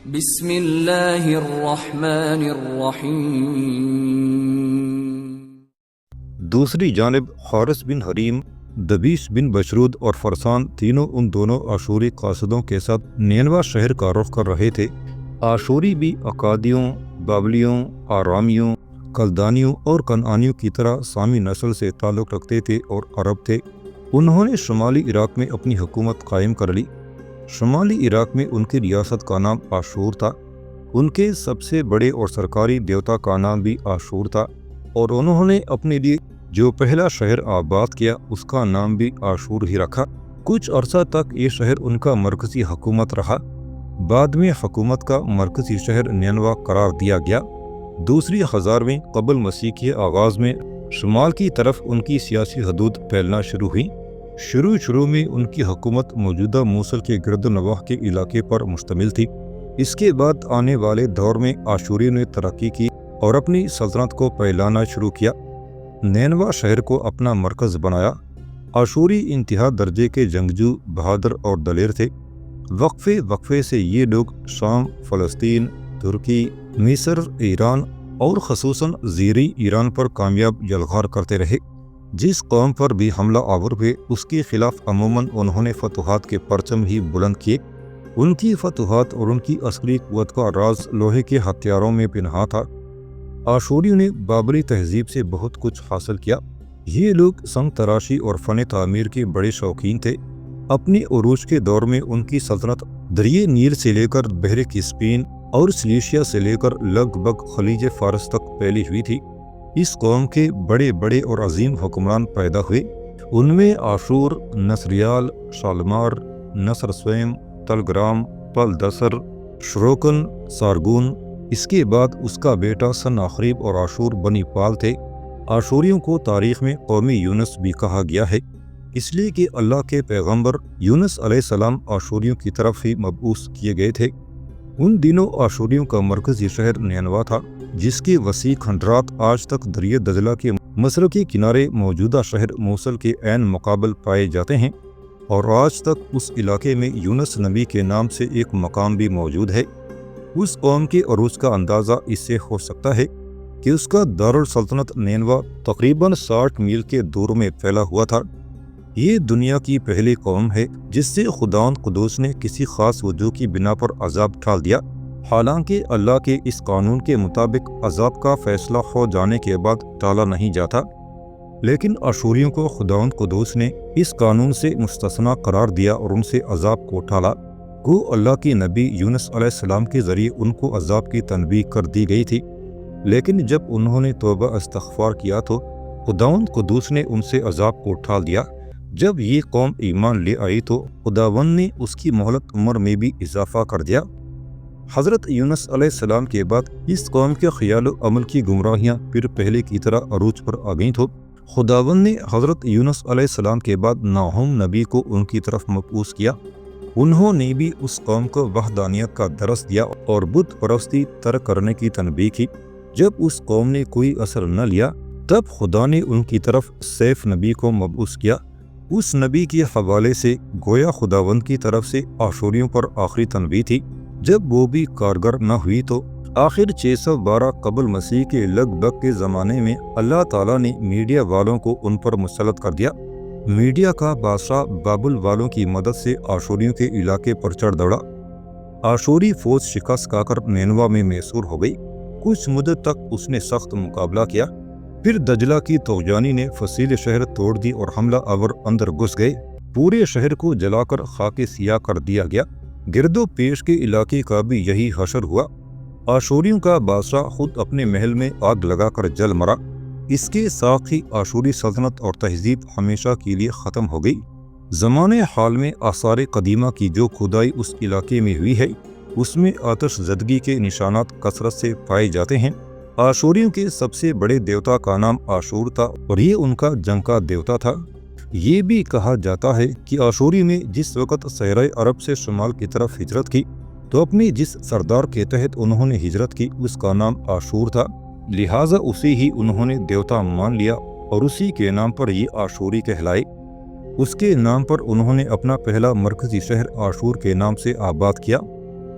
بسم اللہ الرحمن الرحیم۔ دوسری جانب حارث بن حریم، دبیش بن بشرود اور فرسان تینوں ان دونوں آشوری قاصدوں کے ساتھ نینوا شہر کا رخ کر رہے تھے۔ آشوری بھی اکادیوں، بابلیوں، آرامیوں، کلدانیوں اور کنعانیوں کی طرح سامی نسل سے تعلق رکھتے تھے اور عرب تھے۔ انہوں نے شمالی عراق میں اپنی حکومت قائم کر لی۔ شمالی عراق میں ان کی ریاست کا نام آشور تھا۔ ان کے سب سے بڑے اور سرکاری دیوتا کا نام بھی آشور تھا، اور انہوں نے اپنے لیے جو پہلا شہر آباد کیا اس کا نام بھی آشور ہی رکھا۔ کچھ عرصہ تک یہ شہر ان کا مرکزی حکومت رہا۔ بعد میں حکومت کا مرکزی شہر نینوا قرار دیا گیا۔ دوسری ہزارویں قبل مسیح کے آغاز میں شمال کی طرف ان کی سیاسی حدود پھیلنا شروع ہوئی۔ شروع میں ان کی حکومت موجودہ موصل کے گرد و نواح کے علاقے پر مشتمل تھی۔ اس کے بعد آنے والے دور میں آشوریوں نے ترقی کی اور اپنی سلطنت کو پھیلانا شروع کیا۔ نینوا شہر کو اپنا مرکز بنایا۔ آشوری انتہا درجے کے جنگجو، بہادر اور دلیر تھے۔ وقفے سے یہ لوگ شام، فلسطین، ترکی، مصر، ایران اور خصوصاً زیریں ایران پر کامیاب یلغار کرتے رہے۔ جس قوم پر بھی حملہ آور ہوئے اس کے خلاف عموماً انہوں نے فتوحات کے پرچم ہی بلند کیے۔ ان کی فتوحات اور ان کی عسکری قوت کا راز لوہے کے ہتھیاروں میں پنہاں تھا۔ آشوریوں نے بابری تہذیب سے بہت کچھ حاصل کیا۔ یہ لوگ سنگ تراشی اور فن تعمیر کے بڑے شوقین تھے۔ اپنے عروج کے دور میں ان کی سلطنت دریائے نیل سے لے کر بحر کیسپیئن اور سلیشیا سے لے کر لگ بھگ خلیج فارس تک پھیلی ہوئی تھی۔ اس قوم کے بڑے اور عظیم حکمران پیدا ہوئے۔ ان میں آشور، نصریال، شالمار، نصر سویم، تلگرام، پلدسر، شروکن، سارگون، اس کے بعد اس کا بیٹا سناخریب اور آشور بنی پال تھے۔ آشوریوں کو تاریخ میں قومی یونس بھی کہا گیا ہے، اس لیے کہ اللہ کے پیغمبر یونس علیہ السلام آشوریوں کی طرف ہی مبعوث کیے گئے تھے۔ ان دنوں آشوریوں کا مرکزی شہر نینوا تھا، جس کے وسیع کھنڈرات آج تک دریائے دجلہ کے مشرقی کنارے موجودہ شہر موصل کے عین مقابل پائے جاتے ہیں، اور آج تک اس علاقے میں یونس نبی کے نام سے ایک مقام بھی موجود ہے۔ اس قوم کے عروج کا اندازہ اس سے ہو سکتا ہے کہ اس کا دارالسلطنت نینوا تقریباً 60 میل کے دور میں پھیلا ہوا تھا۔ یہ دنیا کی پہلی قوم ہے جس سے خداوند قدوس نے کسی خاص وجہ کی بنا پر عذاب ٹال دیا، حالانکہ اللہ کے اس قانون کے مطابق عذاب کا فیصلہ ہو جانے کے بعد ٹالا نہیں جاتا، لیکن آشوریوں کو خداوند قدوس نے اس قانون سے مستثنیٰ قرار دیا اور ان سے عذاب کو ٹالا۔ گو اللہ کی نبی یونس علیہ السلام کے ذریعے ان کو عذاب کی تنبیہ کر دی گئی تھی، لیکن جب انہوں نے توبہ استغفار کیا تو خداوند قدوس نے ان سے عذاب کو ٹال دیا۔ جب یہ قوم ایمان لے آئی تو خداوند نے اس کی مہلت عمر میں بھی اضافہ کر دیا۔ حضرت یونس علیہ السلام کے بعد اس قوم کے خیال و عمل کی گمراہیاں پھر پہلے کی طرح عروج پر آ گئیں تو خداوند نے حضرت یونس علیہ السلام کے بعد ناہوم نبی کو ان کی طرف مبعوث کیا۔ انہوں نے بھی اس قوم کو وحدانیت کا درس دیا اور بت پرستی ترک کرنے کی تنبیہ کی۔ جب اس قوم نے کوئی اثر نہ لیا تب خدا نے ان کی طرف سیف نبی کو مبعوث کیا۔ اس نبی کے حوالے سے گویا خداوند کی طرف سے آشوریوں پر آخری تنبیہ تھی۔ جب وہ بھی کارگر نہ ہوئی تو آخر 612 قبل مسیح کے لگ بھگ کے زمانے میں اللہ تعالیٰ نے میڈیا والوں کو ان پر مسلط کر دیا۔ میڈیا کا بادشاہ بابل والوں کی مدد سے آشوریوں کے علاقے پر چڑھ دوڑا۔ آشوری فوج شکست کھا کر نینوا میں محصور ہو گئی۔ کچھ مدت تک اس نے سخت مقابلہ کیا، پھر دجلہ کی طغیانی نے فصیل شہر توڑ دی اور حملہ آور اندر گھس گئے۔ پورے شہر کو جلا کر خاک سیاہ کر دیا گیا۔ گرد و پیش کے علاقے کا بھی یہی حشر ہوا۔ آشوریوں کا بادشاہ خود اپنے محل میں آگ لگا کر جل مرا۔ اس کے ساتھ ہی آشوری سلطنت اور تہذیب ہمیشہ کے لیے ختم ہو گئی۔ زمانے حال میں آثار قدیمہ کی جو کھدائی اس علاقے میں ہوئی ہے اس میں آتش زدگی کے نشانات کثرت سے پائے جاتے ہیں۔ آشوریوں کے سب سے بڑے دیوتا کا نام آشور تھا اور یہ ان کا جنگ کا دیوتا تھا۔ یہ بھی کہا جاتا ہے کہ آشوری نے جس وقت صحرائے عرب سے شمال کی طرف ہجرت کی تو اپنے جس سردار کے تحت انہوں نے ہجرت کی اس کا نام آشور تھا، لہٰذا اسی ہی انہوں نے دیوتا مان لیا اور اسی کے نام پر یہ آشوری کہلائے۔ اس کے نام پر انہوں نے اپنا پہلا مرکزی شہر آشور کے نام سے آباد کیا۔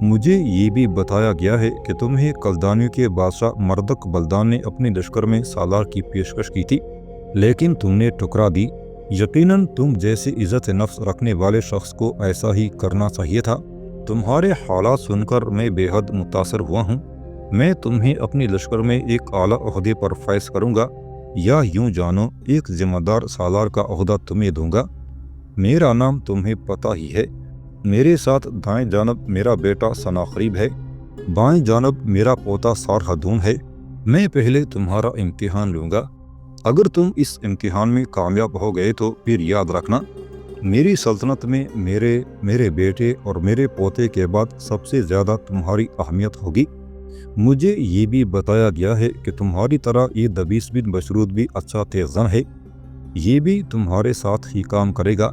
مجھے یہ بھی بتایا گیا ہے کہ تمہیں کلدانیوں کے بادشاہ مردک بلدان نے اپنے لشکر میں سالار کی پیشکش کی تھی، لیکن تم نے ٹکرا دی۔ یقیناً تم جیسے عزت نفس رکھنے والے شخص کو ایسا ہی کرنا چاہیے تھا۔ تمہارے حالات سن کر میں بے حد متاثر ہوا ہوں۔ میں تمہیں اپنی لشکر میں ایک اعلیٰ عہدے پر فائز کروں گا، یا یوں جانو ایک ذمہ دار سالار کا عہدہ تمہیں دوں گا۔ میرا نام تمہیں پتہ ہی ہے۔ میرے ساتھ دائیں جانب میرا بیٹا سناخریب ہے، بائیں جانب میرا پوتا سارہدون ہے۔ میں پہلے تمہارا امتحان لوں گا۔ اگر تم اس امتحان میں کامیاب ہو گئے تو پھر یاد رکھنا، میری سلطنت میں میرے بیٹے اور میرے پوتے کے بعد سب سے زیادہ تمہاری اہمیت ہوگی۔ مجھے یہ بھی بتایا گیا ہے کہ تمہاری طرح یہ دبیس بن بشرود بھی اچھا تیز زن ہے، یہ بھی تمہارے ساتھ ہی کام کرے گا۔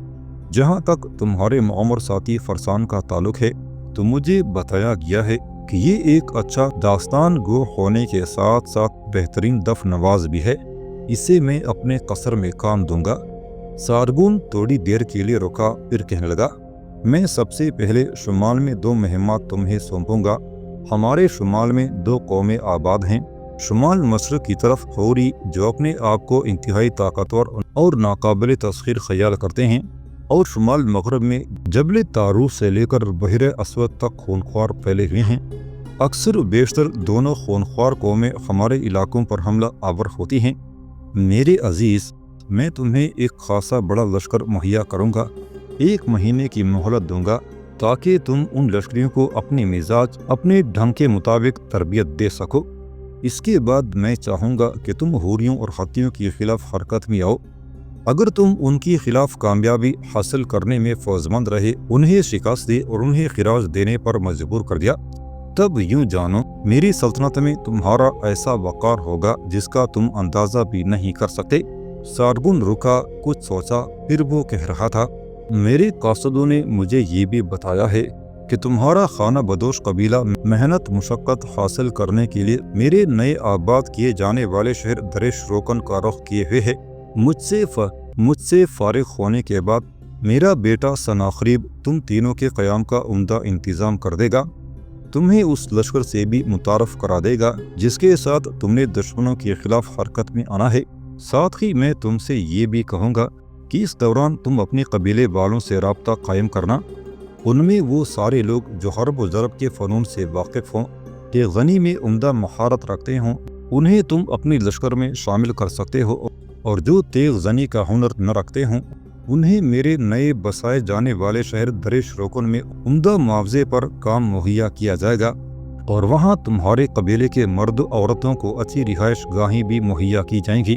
جہاں تک تمہارے معمر ساتھی فرسان کا تعلق ہے تو مجھے بتایا گیا ہے کہ یہ ایک اچھا داستان گو ہونے کے ساتھ ساتھ بہترین دف نواز بھی ہے، اسے میں اپنے قصر میں کام دوں گا۔ سارگون تھوڑی دیر کے لیے رکا، پھر کہنے لگا، میں سب سے پہلے شمال میں 2 مہمات تمہیں سونپوں گا۔ ہمارے شمال میں 2 قومیں آباد ہیں۔ شمال مشرق کی طرف ہوری، جو اپنے آپ کو انتہائی طاقتور اور ناقابل تسخیر خیال کرتے ہیں، اور شمال مغرب میں جبل تاروس سے لے کر بحر اسود تک خونخوار پھیلے ہوئے ہیں۔ اکثر و بیشتر دونوں خونخوار قومیں ہمارے علاقوں پر حملہ آور ہوتی ہیں۔ میرے عزیز، میں تمہیں ایک خاصا بڑا لشکر مہیا کروں گا، 1 مہینے کی مہلت دوں گا تاکہ تم ان لشکریوں کو اپنے مزاج، اپنے ڈھنگ کے مطابق تربیت دے سکو۔ اس کے بعد میں چاہوں گا کہ تم حوریوں اور ہتھیوں کے خلاف حرکت میں آؤ۔ اگر تم ان کے خلاف کامیابی حاصل کرنے میں فوزمند رہے، انہیں شکست دے اور انہیں خراج دینے پر مجبور کر دیا، تب یوں جانو میری سلطنت میں تمہارا ایسا وقار ہوگا جس کا تم اندازہ بھی نہیں کر سکتے۔ سارگون رکا، کچھ سوچا، پھر وہ کہہ رہا تھا، میرے قاصدوں نے مجھے یہ بھی بتایا ہے کہ تمہارا خانہ بدوش قبیلہ محنت مشقت حاصل کرنے کے لیے میرے نئے آباد کیے جانے والے شہر درش روکن کا رخ کیے ہوئے ہے۔ مجھ سے فارغ ہونے کے بعد میرا بیٹا سناخریب تم تینوں کے قیام کا عمدہ انتظام کر دے گا، تمہیں اس لشکر سے بھی متعارف کرا دے گا جس کے ساتھ تم نے دشمنوں کے خلاف حرکت میں آنا ہے۔ ساتھ ہی میں تم سے یہ بھی کہوں گا کہ اس دوران تم اپنے قبیلے والوں سے رابطہ قائم کرنا، ان میں وہ سارے لوگ جو حرب و ضرب کے فنون سے واقف ہوں، کہ غنی میں عمدہ مہارت رکھتے ہوں، انہیں تم اپنی لشکر میں شامل کر سکتے ہو، اور جو تیغ زنی کا ہنر نہ رکھتے ہوں انہیں میرے نئے بسائے جانے والے شہر درش روکن میں عمدہ معاوضے پر کام مہیا کیا جائے گا، اور وہاں تمہارے قبیلے کے مرد عورتوں کو اچھی رہائش گاہیں بھی مہیا کی جائیں گی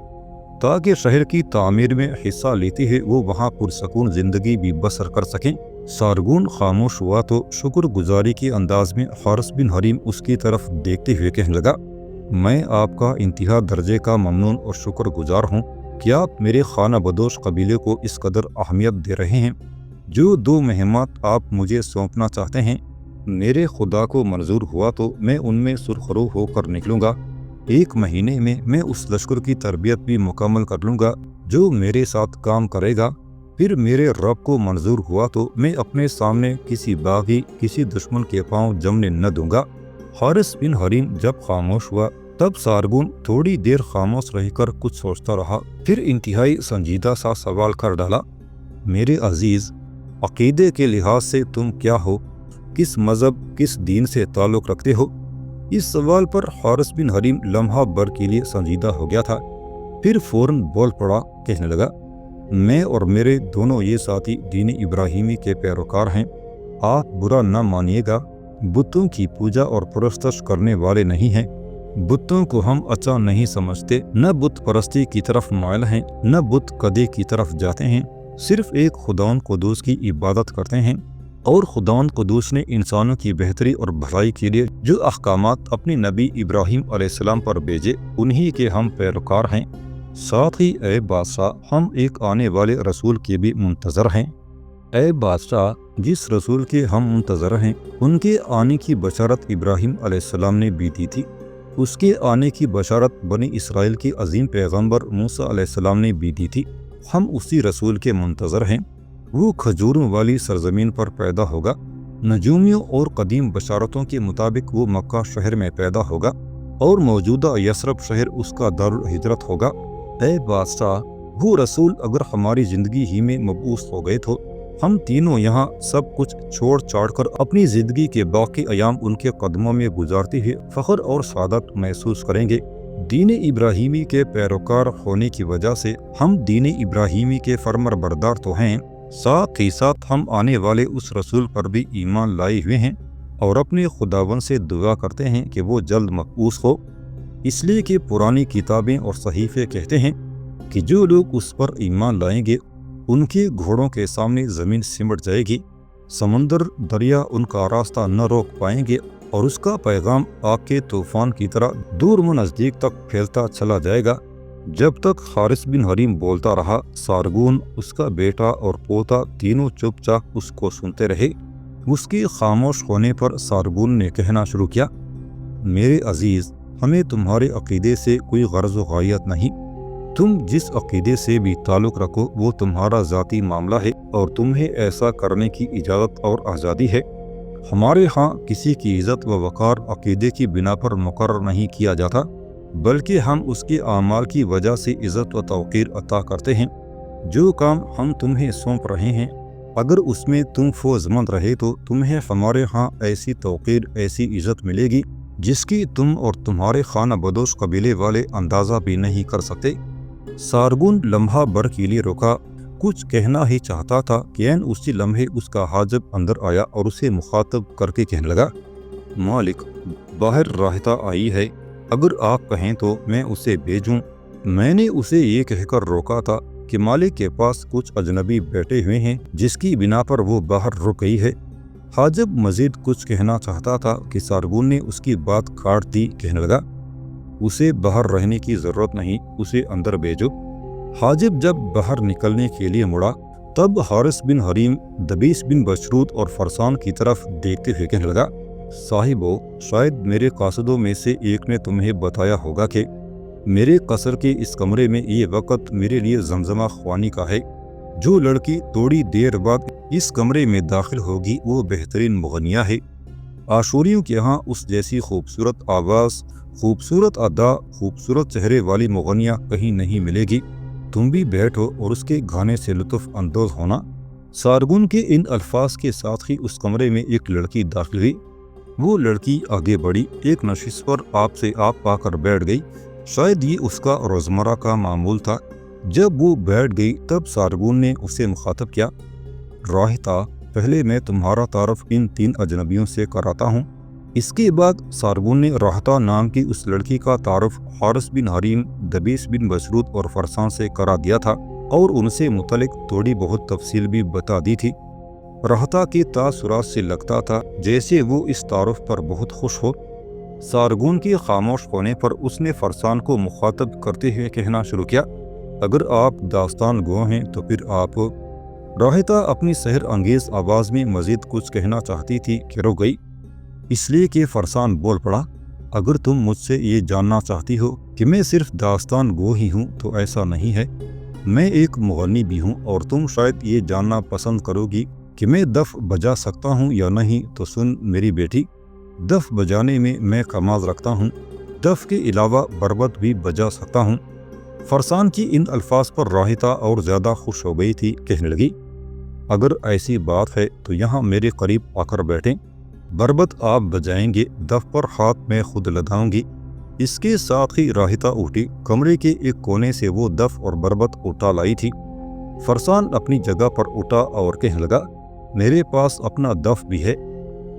تاکہ شہر کی تعمیر میں حصہ لیتے ہوئے وہ وہاں پرسکون زندگی بھی بسر کر سکیں۔ سارگون خاموش ہوا تو شکر گزاری کے انداز میں حارث بن حریم اس کی طرف دیکھتے ہوئے کہنے لگا، میں آپ کا انتہا درجے کا ممنون اور شکر گزار ہوں کہ آپ میرے خانہ بدوش قبیلے کو اس قدر اہمیت دے رہے ہیں۔ جو 2 مہمات آپ مجھے سونپنا چاہتے ہیں، میرے خدا کو منظور ہوا تو میں ان میں سرخرو ہو کر نکلوں گا۔ 1 مہینے میں میں اس لشکر کی تربیت بھی مکمل کر لوں گا جو میرے ساتھ کام کرے گا۔ پھر میرے رب کو منظور ہوا تو میں اپنے سامنے کسی باغی، کسی دشمن کے پاؤں جمنے نہ دوں گا۔ حارث بن حریم جب خاموش ہوا تب سارگون تھوڑی دیر خاموش رہ کر کچھ سوچتا رہا، پھر انتہائی سنجیدہ سا سوال کر ڈالا، میرے عزیز، عقیدے کے لحاظ سے تم کیا ہو؟ کس مذہب، کس دین سے تعلق رکھتے ہو؟ اس سوال پر حارث بن حریم لمحہ بھر کے لیے سنجیدہ ہو گیا تھا، پھر فوراً بول پڑا، کہنے لگا، میں اور میرے دونوں یہ ساتھی دین ابراہیمی کے پیروکار ہیں۔ آپ برا نہ مانیے گا، بتوں کی پوجا اور پرستش کرنے والے نہیں ہیں۔ بتوں کو ہم اچھا نہیں سمجھتے، نہ بت پرستی کی طرف مائل ہیں، نہ بت قدی کی طرف جاتے ہیں، صرف ایک خداوند قدوس کی عبادت کرتے ہیں، اور خداوند قدوس نے انسانوں کی بہتری اور بھلائی کے لیے جو احکامات اپنے نبی ابراہیم علیہ السلام پر بھیجے انہی کے ہم پیروکار ہیں۔ ساتھ ہی اے بادشاہ، ہم ایک آنے والے رسول کے بھی منتظر ہیں۔ اے بادشاہ، جس رسول کے ہم منتظر ہیں ان کے آنے کی بشارت ابراہیم علیہ السلام نے بھی دی تھی، اس کے آنے کی بشارت بنی اسرائیل کے عظیم پیغمبر موسیٰ علیہ السلام نے بھی دی تھی۔ ہم اسی رسول کے منتظر ہیں۔ وہ کھجوروں والی سرزمین پر پیدا ہوگا، نجومیوں اور قدیم بشارتوں کے مطابق وہ مکہ شہر میں پیدا ہوگا اور موجودہ یثرب شہر اس کا دارالہجرت ہوگا۔ اے بادشاہ، وہ رسول اگر ہماری زندگی ہی میں مبعوث ہو گئے تو ہم تینوں یہاں سب کچھ چھوڑ چھاڑ کر اپنی زندگی کے باقی ایام ان کے قدموں میں گزارتے ہوئے فخر اور سعادت محسوس کریں گے۔ دین ابراہیمی کے پیروکار ہونے کی وجہ سے ہم دین ابراہیمی کے فرمانبردار تو ہیں، ساتھ ہی ساتھ ہم آنے والے اس رسول پر بھی ایمان لائے ہوئے ہیں اور اپنے خداوند سے دعا کرتے ہیں کہ وہ جلد مبعوث ہو، اس لیے کہ پرانی کتابیں اور صحیفے کہتے ہیں کہ جو لوگ اس پر ایمان لائیں گے ان کے گھوڑوں کے سامنے زمین سمٹ جائے گی، سمندر دریا ان کا راستہ نہ روک پائیں گے اور اس کا پیغام آگ کے طوفان کی طرح دور و نزدیک تک پھیلتا چلا جائے گا۔ جب تک حارث بن حریم بولتا رہا، سارگون، اس کا بیٹا اور پوتا تینوں چپ چاپ اس کو سنتے رہے۔ اس کے خاموش ہونے پر سارگون نے کہنا شروع کیا، میرے عزیز، ہمیں تمہارے عقیدے سے کوئی غرض و غایت نہیں۔ تم جس عقیدے سے بھی تعلق رکھو وہ تمہارا ذاتی معاملہ ہے اور تمہیں ایسا کرنے کی اجازت اور آزادی ہے۔ ہمارے ہاں کسی کی عزت و وقار عقیدے کی بنا پر مقرر نہیں کیا جاتا، بلکہ ہم اس کے اعمال کی وجہ سے عزت و توقیر عطا کرتے ہیں۔ جو کام ہم تمہیں سونپ رہے ہیں، اگر اس میں تم فوز مند رہے تو تمہیں ہمارے ہاں ایسی توقیر، ایسی عزت ملے گی جس کی تم اور تمہارے خانہ بدوش قبیلے والے اندازہ بھی نہیں کر سکتے۔ سارگون لمحہ بھر کے لیے رکا، کچھ کہنا ہی چاہتا تھا کہ عین اسی لمحے اس کا حاجب اندر آیا اور اسے مخاطب کر کے کہنے لگا، مالک، باہر راہتا آئی ہے، اگر آپ کہیں تو میں اسے بھیجوں۔ میں نے اسے یہ کہہ کر روکا تھا کہ مالک کے پاس کچھ اجنبی بیٹھے ہوئے ہیں جس کی بنا پر وہ باہر رک گئی ہے۔ حاجب مزید کچھ کہنا چاہتا تھا کہ سارگون نے اس کی بات کاٹ دی، کہنے لگا، اسے باہر رہنے کی ضرورت نہیں، اسے اندر بھیجو۔ حاجب جب باہر نکلنے کے لیے مڑا تب حارث بن حریم دبیس بن بشرود اور فرسان کی طرف دیکھتے ہوئے کہنے لگا، صاحبو، شاید میرے قاصدوں میں سے ایک نے تمہیں بتایا ہوگا کہ میرے قصر کے اس کمرے میں یہ وقت میرے لیے زمزمہ خوانی کا ہے۔ جو لڑکی تھوڑی دیر بعد اس کمرے میں داخل ہوگی وہ بہترین مغنیہ ہے۔ آشوریوں کے ہاں اس جیسی خوبصورت آواز، خوبصورت ادا، خوبصورت چہرے والی مغنیہ کہیں نہیں ملے گی۔ تم بھی بیٹھو اور اس کے گانے سے لطف اندوز ہونا۔ سارگون کے ان الفاظ کے ساتھ ہی اس کمرے میں ایک لڑکی داخل ہوئی۔ وہ لڑکی آگے بڑھی، ایک نشست پر آپ سے آپ پا کر بیٹھ گئی۔ شاید یہ اس کا روزمرہ کا معمول تھا۔ جب وہ بیٹھ گئی تب سارگون نے اسے مخاطب کیا، راہتا، پہلے میں تمہارا تعارف ان 3 اجنبیوں سے کراتا ہوں۔ اس کے بعد سارگون نے راہتا نام کی اس لڑکی کا تعارف حارث بن حریم، دبیس بن بشرود اور فرسان سے کرا دیا تھا اور ان سے متعلق تھوڑی بہت تفصیل بھی بتا دی تھی۔ راہتا کے تاثرات سے لگتا تھا جیسے وہ اس تعارف پر بہت خوش ہو۔ سارگون کے خاموش ہونے پر اس نے فرسان کو مخاطب کرتے ہوئے کہنا شروع کیا، اگر آپ داستان گو ہیں تو پھر آپ۔ راہتا اپنی سحر انگیز آواز میں مزید کچھ کہنا چاہتی تھی کہ رک گئی، اس لیے کہ فرسان بول پڑا، اگر تم مجھ سے یہ جاننا چاہتی ہو کہ میں صرف داستان گو ہی ہوں تو ایسا نہیں ہے، میں ایک مغنی بھی ہوں، اور تم شاید یہ جاننا پسند کرو گی کہ میں دف بجا سکتا ہوں یا نہیں، تو سن میری بیٹی، دف بجانے میں میں کمال رکھتا ہوں، دف کے علاوہ بربط بھی بجا سکتا ہوں۔ فرسان کی ان الفاظ پر راہتا اور زیادہ خوش ہو گئی تھی، کہنے لگی، اگر ایسی بات ہے تو یہاں میرے قریب آ کر بیٹھیں، بربط آپ بجائیں گے، دف پر ہاتھ میں خود لگاؤں گی۔ اس کے ساتھ ہی راہتا اٹھی، کمرے کے ایک کونے سے وہ دف اور بربط اٹھا لائی تھی۔ فرسان اپنی جگہ پر اٹھا اور کہنے لگا، میرے پاس اپنا دف بھی ہے،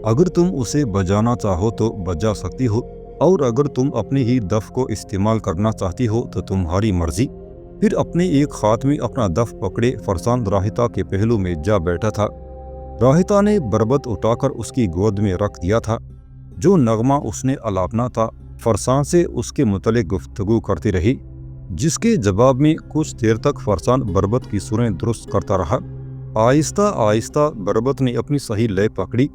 اگر تم اسے بجانا چاہو تو بجا سکتی ہو، اور اگر تم اپنی ہی دف کو استعمال کرنا چاہتی ہو تو تمہاری مرضی۔ پھر اپنے ایک ہاتھ میں اپنا دف پکڑے فرسان راہتا کے پہلو میں جا بیٹھا تھا۔ راہتا نے بربط اٹھا کر اس کی گود میں رکھ دیا تھا۔ جو نغمہ اس نے الاپنا تھا، فرسان سے اس کے متعلق گفتگو کرتی رہی، جس کے جواب میں کچھ دیر تک فرسان بربط کی سریں درست کرتا رہا۔ آہستہ آہستہ بربط نے اپنی صحیح لے پکڑی،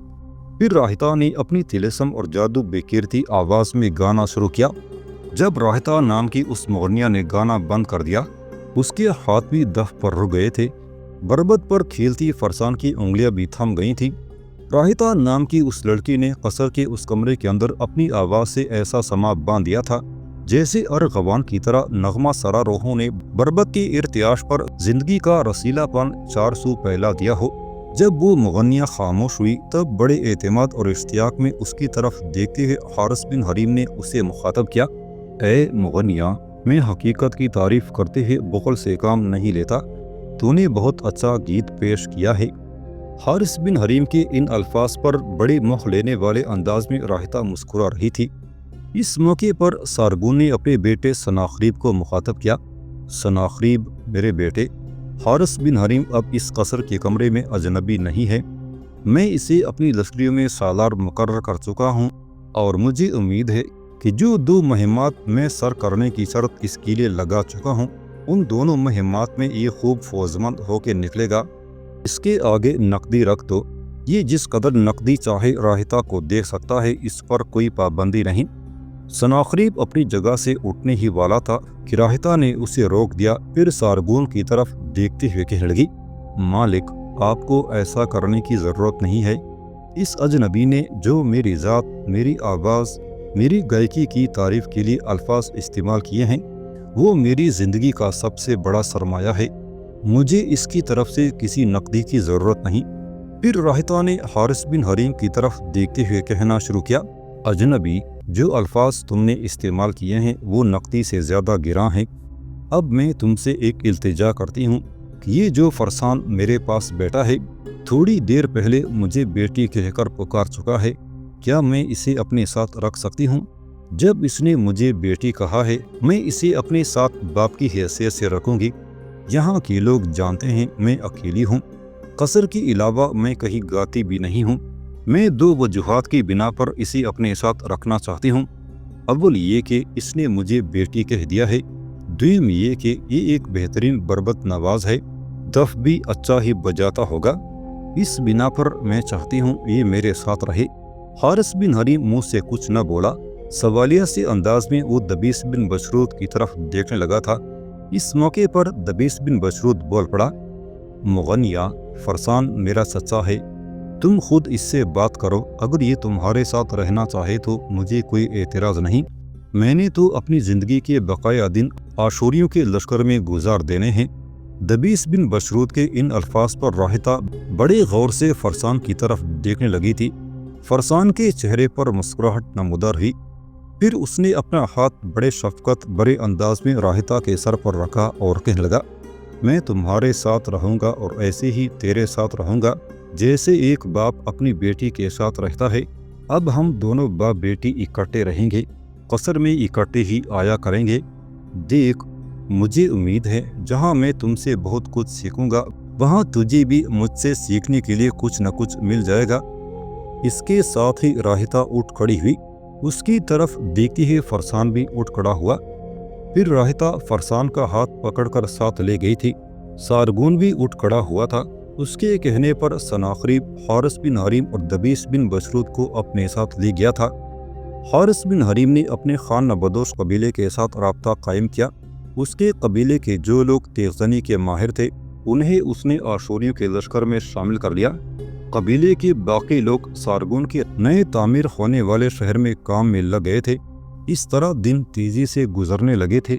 پھر راہتا نے اپنی طلسم اور جادو بیکرتی آواز میں گانا شروع کیا۔ جب راہتا نام کی اس مغنیہ نے گانا بند کر دیا، اس کے ہاتھ بھی دف پر رک گئے تھے، بربط پر کھیلتی فرسان کی انگلیاں بھی تھم گئی تھیں۔ راہتا نام کی اس لڑکی نے قصر کے اس کمرے کے اندر اپنی آواز سے ایسا سما باندھ دیا تھا جیسے ارغوان کی طرح نغمہ سرا روحوں نے بربت کی ارتعاش پر زندگی کا رسیلا پن 400 پھیلا دیا ہو۔ جب وہ مغنیہ خاموش ہوئی تب بڑے اعتماد اور اشتیاق میں اس کی طرف دیکھتے ہوئے حارث بن حریم نے اسے مخاطب کیا، اے مغنیہ، میں حقیقت کی تعریف کرتے ہوئے بخل سے کام نہیں لیتا، تو نے بہت اچھا گیت پیش کیا ہے۔ حارث بن حریم کے ان الفاظ پر بڑے موہ لینے والے انداز میں راہتا مسکرا رہی تھی۔ اس موقع پر سارگون نے اپنے بیٹے سناخریب کو مخاطب کیا، سناخریب میرے بیٹے، حارث بن حریم اب اس قصر کے کمرے میں اجنبی نہیں ہے، میں اسے اپنی لشکریوں میں سالار مقرر کر چکا ہوں اور مجھے امید ہے کہ جو 2 مہمات میں سر کرنے کی شرط اس کے لیے لگا چکا ہوں ان دونوں مہمات میں یہ خوب فوزمند ہو کے نکلے گا۔ اس کے آگے نقدی رکھ دو، یہ جس قدر نقدی چاہے راہتا کو دے سکتا ہے، اس پر کوئی پابندی نہیں۔ سناخریب اپنی جگہ سے اٹھنے ہی والا تھا کہ راہتا نے اسے روک دیا، پھر سارگون کی طرف دیکھتے ہوئے کہنے لگی، مالک، آپ کو ایسا کرنے کی ضرورت نہیں ہے۔ اس اجنبی نے جو میری ذات، میری آواز، میری گائیکی کی تعریف کے لیے الفاظ استعمال کیے ہیں وہ میری زندگی کا سب سے بڑا سرمایہ ہے، مجھے اس کی طرف سے کسی نقدی کی ضرورت نہیں۔ پھر راہتا نے حارث بن حریم کی طرف دیکھتے ہوئے کہنا شروع کیا، اجنبی، جو الفاظ تم نے استعمال کیے ہیں وہ نقدی سے زیادہ گراں ہیں۔ اب میں تم سے ایک التجا کرتی ہوں کہ یہ جو فرسان میرے پاس بیٹھا ہے تھوڑی دیر پہلے مجھے بیٹی کہہ کر پکار چکا ہے، کیا میں اسے اپنے ساتھ رکھ سکتی ہوں؟ جب اس نے مجھے بیٹی کہا ہے میں اسے اپنے ساتھ باپ کی حیثیت سے رکھوں گی۔ یہاں کے لوگ جانتے ہیں میں اکیلی ہوں، قصر کے علاوہ میں کہیں گاتی بھی نہیں ہوں۔ میں 2 وجوہات کی بنا پر اسے اپنے ساتھ رکھنا چاہتی ہوں، اول یہ کہ اس نے مجھے بیٹی کہہ دیا ہے، دوم یہ کہ یہ ایک بہترین بربت نواز ہے، دف بھی اچھا ہی بجاتا ہوگا، اس بنا پر میں چاہتی ہوں یہ میرے ساتھ رہے۔ حارث بن حریم منہ سے کچھ نہ بولا، سوالیہ سے انداز میں وہ دبیس بن بشروط کی طرف دیکھنے لگا تھا۔ اس موقع پر دبیس بن بشروط بول پڑا، مغنیہ، فرسان میرا سچا ہے، تم خود اس سے بات کرو، اگر یہ تمہارے ساتھ رہنا چاہے تو مجھے کوئی اعتراض نہیں، میں نے تو اپنی زندگی کے بقایا دن آشوریوں کے لشکر میں گزار دینے ہیں۔ دبیس بن بشروط کے ان الفاظ پر راہتا بڑے غور سے فرسان کی طرف دیکھنے لگی تھی۔ فرسان کے چہرے پر مسکراہٹ نمودار ہوئی، پھر اس نے اپنا ہاتھ بڑے شفقت بڑے انداز میں راہتا کے سر پر رکھا اور کہنے لگا، میں تمہارے ساتھ رہوں گا اور ایسے ہی تیرے ساتھ رہوں گا جیسے ایک باپ اپنی بیٹی کے ساتھ رہتا ہے۔ اب ہم دونوں باپ بیٹی اکٹھے رہیں گے، قصر میں اکٹھے ہی آیا کریں گے۔ دیکھ، مجھے امید ہے جہاں میں تم سے بہت کچھ سیکھوں گا وہاں تجھے بھی مجھ سے سیکھنے کے لیے کچھ نہ کچھ مل جائے گا۔ اس کے ساتھ ہی راہتا اٹھ کھڑی ہوئی، اس کی طرف دیکھتی ہوئے فرسان بھی اٹھ کھڑا ہوا، پھر راہتا فرسان کا ہاتھ پکڑ کر ساتھ لے گئی تھی۔ سارگون بھی اٹھ کھڑا ہوا تھا، اس کے کہنے پر سناخریب حارث بن حریم اور دبیس بن بشروط کو اپنے ساتھ لے گیا تھا۔ حارث بن حریم نے اپنے خان بدوش قبیلے کے ساتھ رابطہ قائم کیا، اس کے قبیلے کے جو لوگ تیغزنی کے ماہر تھے انہیں اس نے آشوریوں کے لشکر میں شامل کر لیا۔ قبیلے کے باقی لوگ سارگون کے نئے تعمیر ہونے والے شہر میں کام میں لگ گئے تھے۔ اس طرح دن تیزی سے گزرنے لگے تھے۔